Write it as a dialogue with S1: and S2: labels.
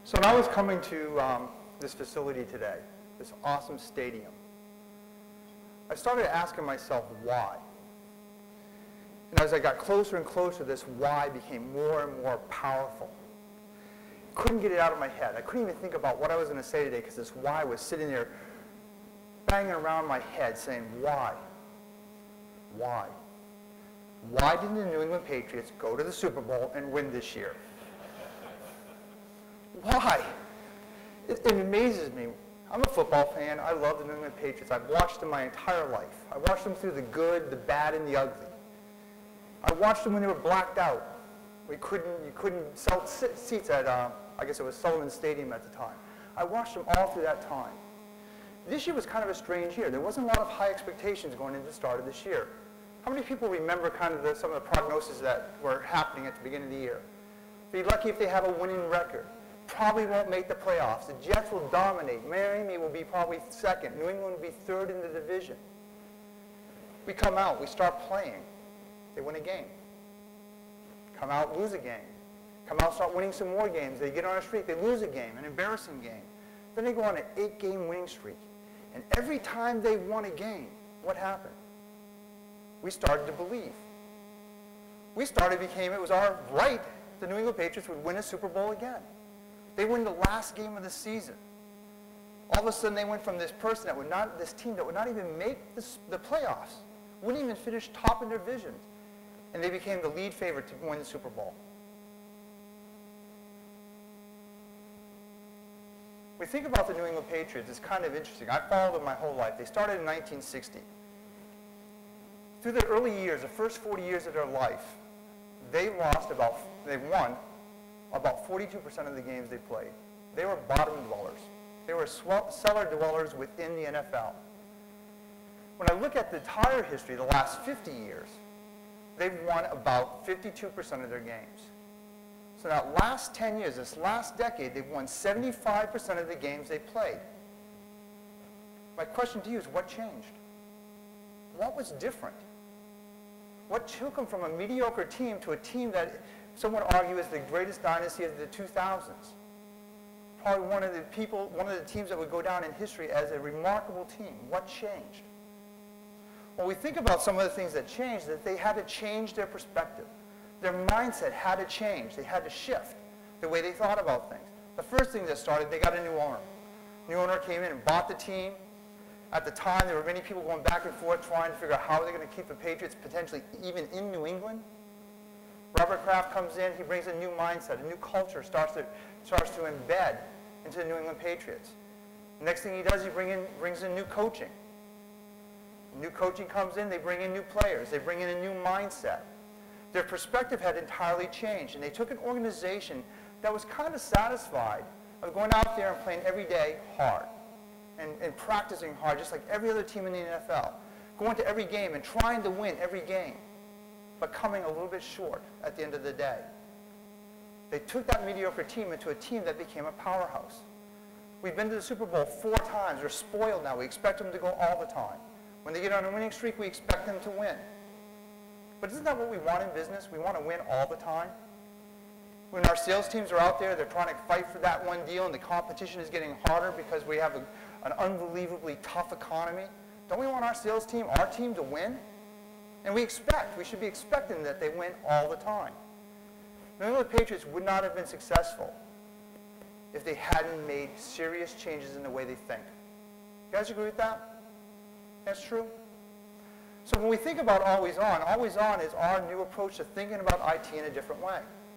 S1: So when I was coming to this facility today, this awesome stadium, I started asking myself why. And as I got closer and closer, this why became more and more powerful. Couldn't get it out of my head. I couldn't even think about what I was going to say today because this why was sitting there banging around my head saying, why? Why? Why didn't the New England Patriots go to the Super Bowl and win this year? Why? It amazes me. I'm a football fan. I love the New England Patriots. I've watched them my entire life. I watched them through the good, the bad, and the ugly. I watched them when they were blacked out. You couldn't sell seats at, I guess it was Sullivan Stadium at the time. I watched them all through that time. This year was kind of a strange year. There wasn't a lot of high expectations going into the start of this year. How many people remember kind of some of the prognoses that were happening at the beginning of the year? Be lucky if they have a winning record. Probably won't make the playoffs. The Jets will dominate. Miami will be probably second. New England will be third in the division. We come out. We start playing. They win a game. Come out, lose a game. Come out, start winning some more games. They get on a streak. They lose a game, an embarrassing game. Then they go on an 8-game winning streak. And every time they won a game, what happened? We started to believe. We started became, it was our right, the New England Patriots would win a Super Bowl again. They win the last game of the season. All of a sudden they went from this team that would not even make the playoffs, wouldn't even finish top in their division, and they became the lead favorite to win the Super Bowl. We think about the New England Patriots, it's kind of interesting. I followed them my whole life. They started in 1960. Through the early years, the first 40 years of their life, they won about 42% of the games they played. They were bottom dwellers. They were cellar dwellers within the NFL. When I look at the entire history, the last 50 years, they've won about 52% of their games. So that last 10 years, this last decade, they've won 75% of the games they played. My question to you is, what changed? What was different? What took them from a mediocre team to a team that some would argue is the greatest dynasty of the 2000s? Probably one of the teams that would go down in history as a remarkable team. What changed? Well, we think about some of the things that changed, that they had to change their perspective. Their mindset had to change. They had to shift the way they thought about things. The first thing that started, they got a new owner. New owner came in and bought the team. At the time, there were many people going back and forth trying to figure out how they're going to keep the Patriots potentially even in New England. Robert Kraft comes in. He brings a new mindset, a new culture, starts to embed into the New England Patriots. The next thing he does, he brings in new coaching. New coaching comes in. They bring in new players. They bring in a new mindset. Their perspective had entirely changed, and they took an organization that was kind of satisfied of going out there and playing every day hard and practicing hard, just like every other team in the NFL, going to every game and trying to win every game, but coming a little bit short at the end of the day. They took that mediocre team into a team that became a powerhouse. We've been to the Super Bowl 4 times. They're spoiled now. We expect them to go all the time. When they get on a winning streak, we expect them to win. But isn't that what we want in business? We want to win all the time. When our sales teams are out there, they're trying to fight for that one deal, and the competition is getting harder because we have an unbelievably tough economy. Don't we want our sales team, our team, to win? And we should be expecting that they win all the time. The New England Patriots would not have been successful if they hadn't made serious changes in the way they think. You guys agree with that? That's true? So when we think about Always On is our new approach to thinking about IT in a different way.